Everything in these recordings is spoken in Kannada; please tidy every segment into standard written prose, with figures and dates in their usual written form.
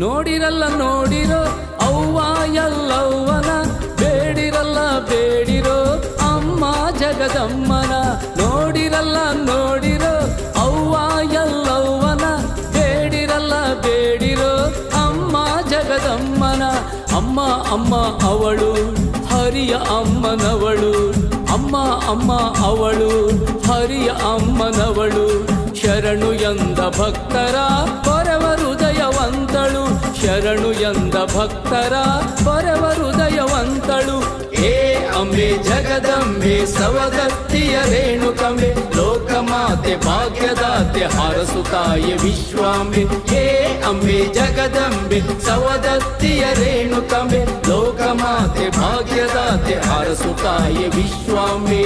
ನೋಡಿರಲ್ಲ ನೋಡಿರೋ ಅವ್ವ ಎಲ್ಲವ್ವನ, ಬೇಡಿರಲ್ಲ ಬೇಡಿರೋ ಅಮ್ಮ ಜಗದಮ್ಮನ. ನೋಡಿರಲ್ಲ ನೋಡಿರೋ ಅವ್ವ ಎಲ್ಲವ್ವನ, ಬೇಡಿರಲ್ಲ ಬೇಡಿರೋ ಅಮ್ಮ ಜಗದಮ್ಮನ. ಅಮ್ಮ ಅಮ್ಮ ಅವಳು ಹರಿಯ ಅಮ್ಮನವಳು, ಅಮ್ಮ ಅಮ್ಮ ಅವಳು ಹರಿಯ ಅಮ್ಮನವಳು. ಶರಣು ಎಂದ ಭಕ್ತರ ಪರವ ಹೃದಯವಂತಳು, ಶರಣು ಎಂದ ಭಕ್ತರ ಪರವ ಹೃದಯವಂತಳು. ಹೇ ಅಂಬೆ ಜಗದಂಬೆ ಸವದತ್ತಿಯ ರೇಣುಕಂಬೆ, ಲೋಕಮಾತೆ ಭಾಗ್ಯದಾತೆ ಹರಸುತ್ತಾಯೆ ವಿಶ್ವಾಂಬೆ. ಹೇ ಅಂಬೆ ಜಗದಂಬೆ ಸವದತ್ತಿಯ ರೇಣುಕಂಬೆ, ಲೋಕಮಾತೆ ಭಾಗ್ಯದಾತೆ ಹರಸುತ್ತಾಯೆ ವಿಶ್ವಾಂಬೆ.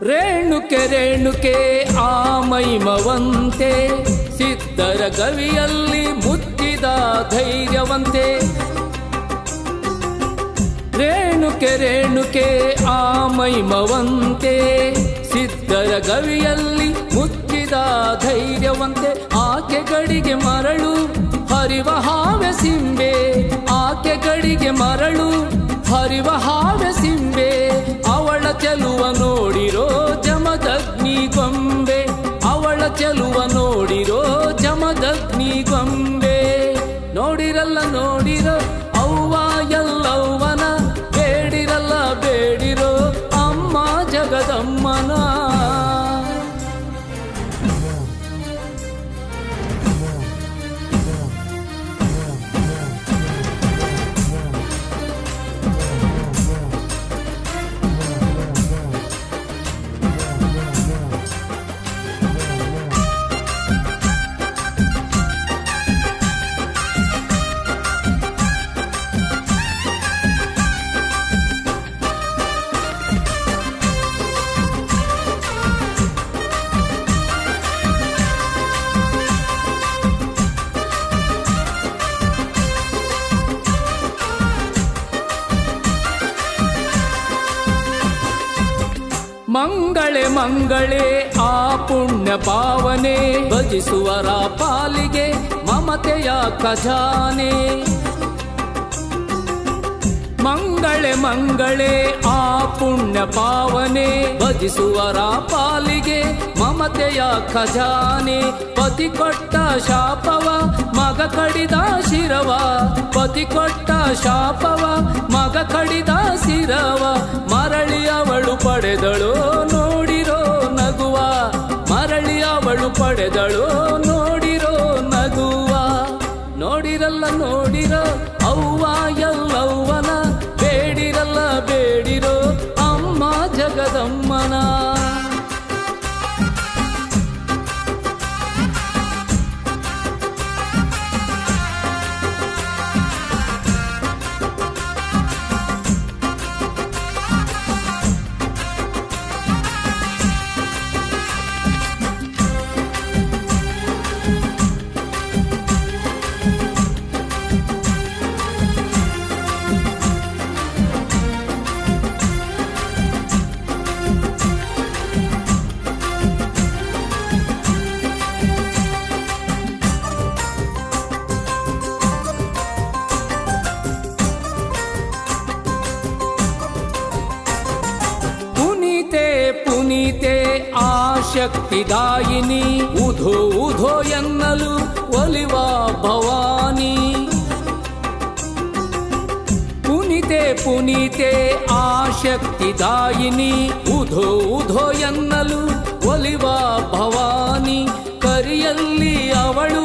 ರೇಣುಕೆ ರೇಣುಕೆ ಆ ಮೈಮವಂತೆ, ಸಿದ್ಧರ ಕವಿಯಲ್ಲಿ ಮುತ್ತಿದ ಧೈರ್ಯವಂತೆ. ರೇಣುಕೆ ರೇಣುಕೆ ಆ ಮೈಮವಂತೆ, ಸಿದ್ಧರ ಕವಿಯಲ್ಲಿ ಮುತ್ತಿದ ಧೈರ್ಯವಂತೆ. ಆಕೆ ಗಡಿಗೆ ಮರಳು ಹರಿವ ಹಾವೆ ಸಿಂಬೆ, ಆಕೆ ಗಡಿಗೆ ಮರಳು ಹರಿವ ಹಾವೆ ಸಿಂಬೆ. ಅವಳ ಚೆಲುವ ನೋಡಿರೋ ಜಮದಗ್ನಿ ಗೊಂಬೆ, ಅವಳ ಚೆಲುವ ನೋಡಿರೋ ಜಮದಗ್ನಿ ಗೊಂಬೆ. ನೋಡಿರಲ್ಲ ನೋಡಿರೋ ಅವ್ವ ಎಲ್ಲವ್ವನ, ಬೇಡಿರಲ್ಲ ಬೇಡಿರೋ ಅಮ್ಮ ಜಗದಮ್ಮನ. ಮಂಗಳೆ ಮಂಗಳೆ ಆ ಪುಣ್ಯ ಪಾವನೆ, ಭಜಿಸುವರ ಪಾಲಿಗೆ ಮಮತೆಯ ಖಜಾನೆ. ಮಂಗಳೆ ಮಂಗಳೆ ಆ ಪುಣ್ಯ ಪಾವನೆ, ಭಜಿಸುವರ ಪಾಲಿಗೆ ಮಮತೆಯ ಖಜಾನೆ. ಪತಿ ಕೊಟ್ಟ ಶಾಪವ ಮಗ ಕಡಿದ ಶಿರವ, ಪತಿ ಕೊಟ್ಟ ಶಾಪವ ಮಗ ಕಡಿದ ಶಿರವ. ಮರಳಿ ಅವಳು ಪಡೆದಳು ನೋಡಿರೋ ನಗುವ, ಮರಳಿ ಅವಳು ಪಡೆದಳು ನೋಡಿರೋ ನಗುವ. ನೋಡಿರಲ್ಲ ನೋಡಿರೋ ಅವ್ವ ಎಲ್ಲವ್ವನ, ಬೇಡಿರಲ್ಲ ಬೇಡಿರೋ ಅಮ್ಮ ಜಗದಮ್ಮನ. ಪುನೀತೆ ಆ ಶಕ್ತಿದಾಯಿನಿ, ಉಧೋ ಉಧೋ ಎನ್ನಲು ಒಲಿವ ಭವಾನಿ. ಪುನೀತೆ ಪುನೀತೆ ಆ ಶಕ್ತಿದಾಯಿನಿ, ಉಧೋ ಉಧೋ ಎನ್ನಲು ಒಲಿವ ಭವಾನಿ. ಕರಿಯಲ್ಲಿ ಅವಳು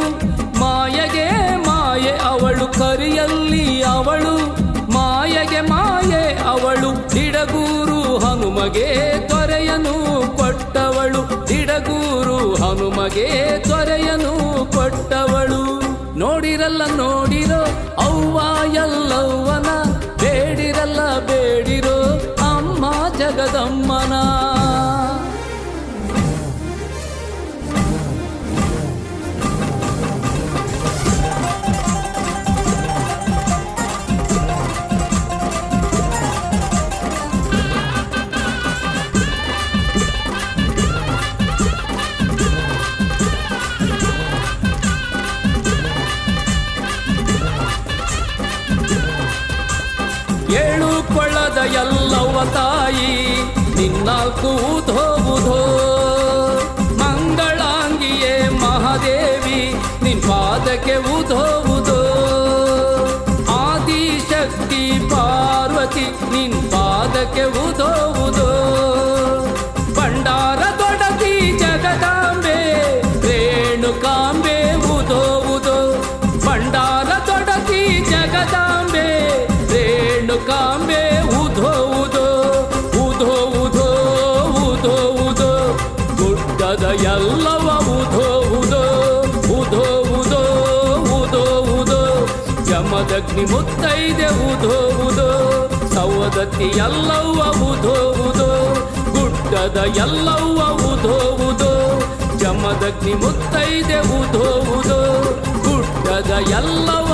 ಮಾಯಗೆ ಮಾಯೆ ಅವಳು, ಕರಿಯಲ್ಲಿ ಅವಳು ಮಾಯೆಗೆ ಮಾಯೆ ಅವಳು ದಿಡಗೂರು ಹನುಮಗೆ ದೊರೆಯನು ಕೊಟ್ಟವಳು ದಿಡಗೂರು ಹನುಮಗೆ ದೊರೆಯನು ಕೊಟ್ಟವಳು ನೋಡಿರಲ್ಲ ನೋಡಿರೋ ಅವ್ವ ಎಲ್ಲವ್ವನ ಬೇಡಿರಲ್ಲ ಬೇಡಿರೋ ಅಮ್ಮ ಜಗದಮ್ಮನ ಏಳು ಕೊಳ್ಳದ ಎಲ್ಲವ್ವ ತಾಯಿ ನಿನ್ನಾಲ್ಕು ಉಧೋ ಉಧೋ ಮಂಗಳಾಂಗಿಯೇ ಮಹಾದೇವಿ ನಿನ್ ಪಾದಕ್ಕೆ ಉಧೋ ಉಧೋ ಆದಿಶಕ್ತಿ ಪಾರ್ವತಿ ನಿನ್ ಪಾದಕ್ಕೆ ಉಧೋ ಉಧೋ ಭಂಡಾರ ದೊಡತಿ ಜಗದಾಂಬೆ ರೇಣುಕಾಂಬೆ ಉಧೋ ಉಧೋ ಭಂಡಾರ ದೊಡತಿ ಜಗದಾಂಬೆ ರೇಣುಕಾಂಬೆ ಉಧೋ ಉಧೋ ಉಧೋ ಉಧೋ ಉಧೋ ಉಧೋ ಗುಡ್ಡದ ಎಲ್ಲವ ಉಧೋ ಉಧೋ ಉಧೋ ಉಧೋ ಉಧೋ ಉಧೋ ಯಮದಗ್ನಿ ಮುತ್ತೈದೆ ಉಧೋ ಉಧೋ ಸೌದತ್ತಿ ಎಲ್ಲವ್ವ ಉಧೋ ಉಧೋ ಗುಡ್ಡದ ಎಲ್ಲವ್ವ ಉಧೋ ಉಧೋ ಜಮದಗ್ನಿ ಮುತ್ತೈದೆ ಉಧೋ ಉಧೋ ಗುಡ್ಡದ ಎಲ್ಲವ